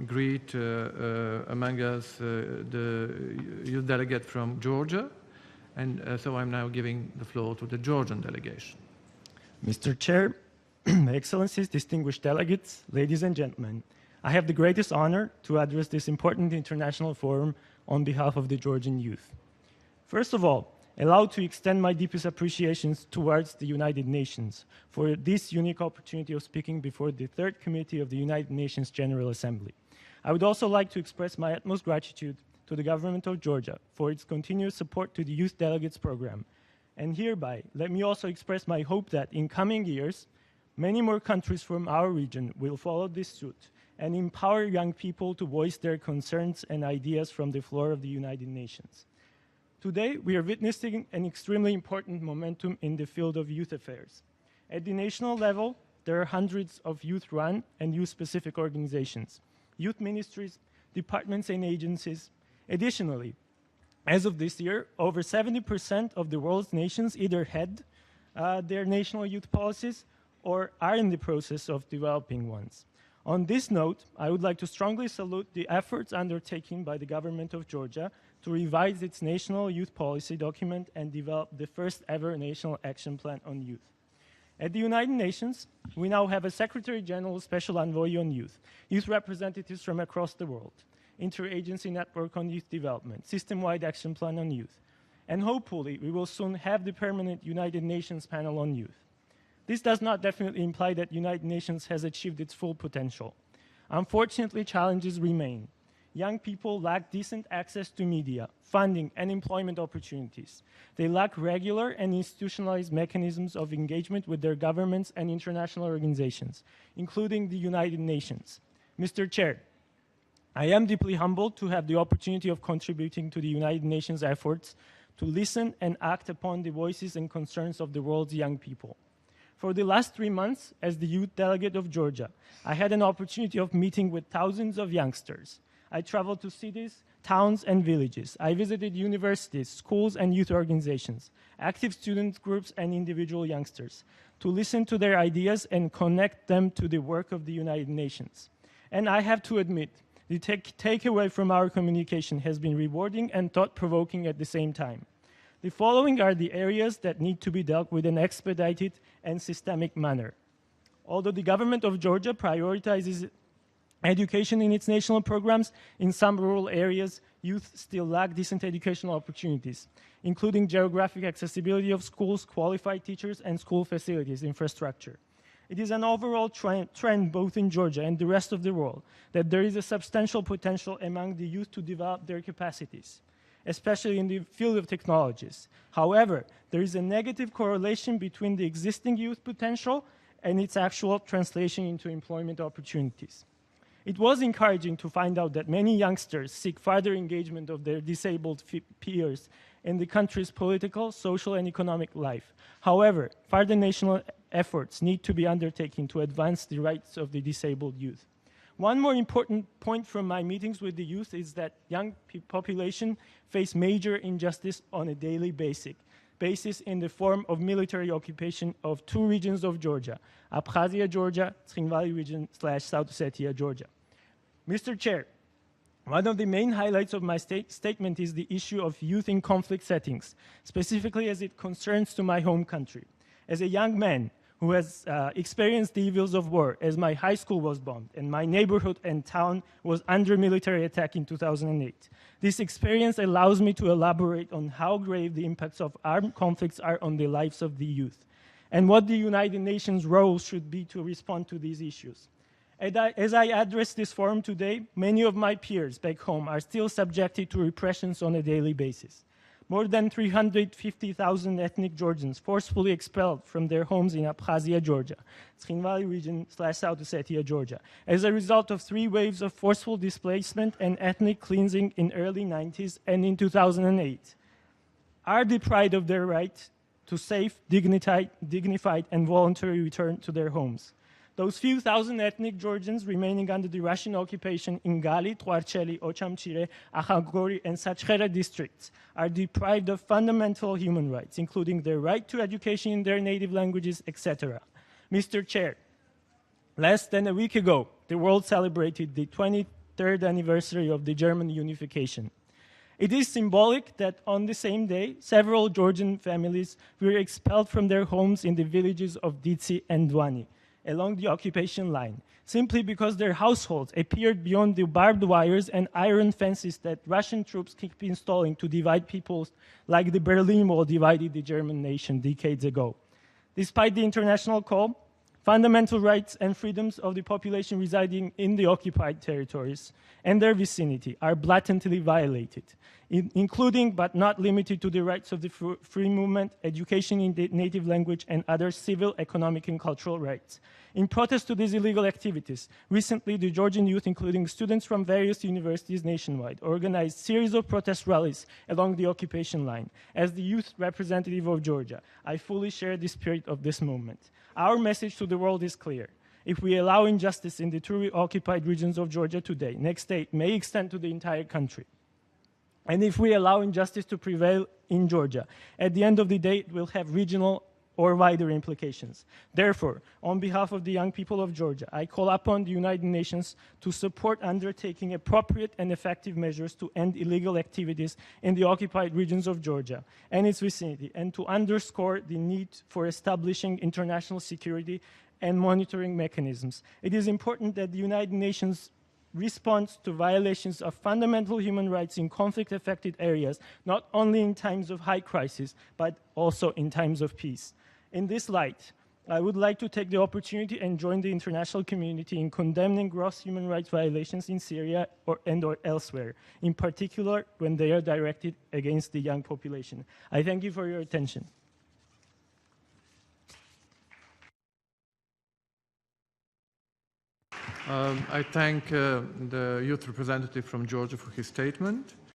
greet among us the youth delegate from Georgia. And so I'm now giving the floor to the Georgian delegation. Mr. Chair, Excellencies, distinguished delegates, ladies and gentlemen, I have the greatest honor to address this important international forum on behalf of the Georgian youth. First of all, allow to extend my deepest appreciations towards the United Nations for this unique opportunity of speaking before the Third Committee of the United Nations General Assembly. I would also like to express my utmost gratitude to the government of Georgia for its continuous support to the Youth Delegates Program. And hereby, let me also express my hope that in coming years, many more countries from our region will follow this suit and empower young people to voice their concerns and ideas from the floor of the United Nations. Today, we are witnessing an extremely important momentum in the field of youth affairs. At the national level, there are hundreds of youth-run and youth-specific organizations, youth ministries, departments and agencies. Additionally, as of this year, over 70% of the world's nations either had their national youth policies or are in the process of developing ones. On this note, I would like to strongly salute the efforts undertaken by the government of Georgia to revise its national youth policy document and develop the first ever national action plan on youth. At the United Nations, we now have a Secretary General Special Envoy on Youth, youth representatives from across the world, interagency network on youth development, system-wide action plan on youth, and hopefully we will soon have the permanent United Nations panel on youth. This does not definitely imply that United Nations has achieved its full potential. Unfortunately, challenges remain. Young people lack decent access to media, funding, and employment opportunities. They lack regular and institutionalized mechanisms of engagement with their governments and international organizations, including the United Nations. Mr. Chair, I am deeply humbled to have the opportunity of contributing to the United Nations efforts to listen and act upon the voices and concerns of the world's young people. For the last 3 months, as the youth delegate of Georgia, I had an opportunity of meeting with thousands of youngsters. I traveled to cities, towns, and villages. I visited universities, schools, and youth organizations, active student groups, and individual youngsters to listen to their ideas and connect them to the work of the United Nations. And I have to admit, the takeaway from our communication has been rewarding and thought-provoking at the same time. The following are the areas that need to be dealt with in an expedited and systemic manner. Although the government of Georgia prioritizes education in its national programs, in some rural areas, youth still lack decent educational opportunities, including geographic accessibility of schools, qualified teachers, and school facilities infrastructure. It is an overall trend both in Georgia and the rest of the world that there is a substantial potential among the youth to develop their capacities, especially in the field of technologies. However, there is a negative correlation between the existing youth potential and its actual translation into employment opportunities. It was encouraging to find out that many youngsters seek further engagement of their disabled peers in the country's political, social, and economic life. However, further national efforts need to be undertaken to advance the rights of the disabled youth. One more important point from my meetings with the youth is that young population face major injustice on a daily basis in the form of military occupation of 2 regions of Georgia, Abkhazia, Georgia, Tskhin Valley region / South Ossetia, Georgia. Mr. Chair, one of the main highlights of my statement is the issue of youth in conflict settings, specifically as it concerns to my home country. As a young man who has experienced the evils of war, as my high school was bombed and my neighborhood and town was under military attack in 2008. This experience allows me to elaborate on how grave the impacts of armed conflicts are on the lives of the youth, and what the United Nations' role should be to respond to these issues. As I address this forum today, many of my peers back home are still subjected to repressions on a daily basis. More than 350,000 ethnic Georgians forcefully expelled from their homes in Abkhazia, Georgia, Tskhin Valley region / South Ossetia, Georgia, as a result of 3 waves of forceful displacement and ethnic cleansing in early 90s and in 2008, are deprived of their right to safe, dignified, and voluntary return to their homes. Those few thousand ethnic Georgians remaining under the Russian occupation in Gali, Tvarcheli, Ochamchire, Akhagori, and Sachkhera districts are deprived of fundamental human rights, including their right to education in their native languages, etc. Mr. Chair, less than a week ago, the world celebrated the 3rd anniversary of the German unification. It is symbolic that on the same day, several Georgian families were expelled from their homes in the villages of Ditsi and Dvani along the occupation line, simply because their households appeared beyond the barbed wires and iron fences that Russian troops keep installing to divide peoples like the Berlin Wall divided the German nation decades ago. Despite the international call, fundamental rights and freedoms of the population residing in the occupied territories and their vicinity are blatantly violated, including but not limited to the rights of the free movement, education in the native language, and other civil, economic, and cultural rights. In protest to these illegal activities, recently the Georgian youth, including students from various universities nationwide, organized a series of protest rallies along the occupation line. As the youth representative of Georgia, I fully share the spirit of this movement. Our message to the world is clear. If we allow injustice in the truly occupied regions of Georgia today, next day it may extend to the entire country. And if we allow injustice to prevail in Georgia, at the end of the day, it will have regional or wider implications. Therefore, on behalf of the young people of Georgia, I call upon the United Nations to support undertaking appropriate and effective measures to end illegal activities in the occupied regions of Georgia and its vicinity, and to underscore the need for establishing international security and monitoring mechanisms. It is important that the United Nations response to violations of fundamental human rights in conflict-affected areas, not only in times of high crisis, but also in times of peace. In this light, I would like to take the opportunity and join the international community in condemning gross human rights violations in Syria or elsewhere, in particular when they are directed against the young population. I thank you for your attention. I thank the youth representative from Georgia for his statement.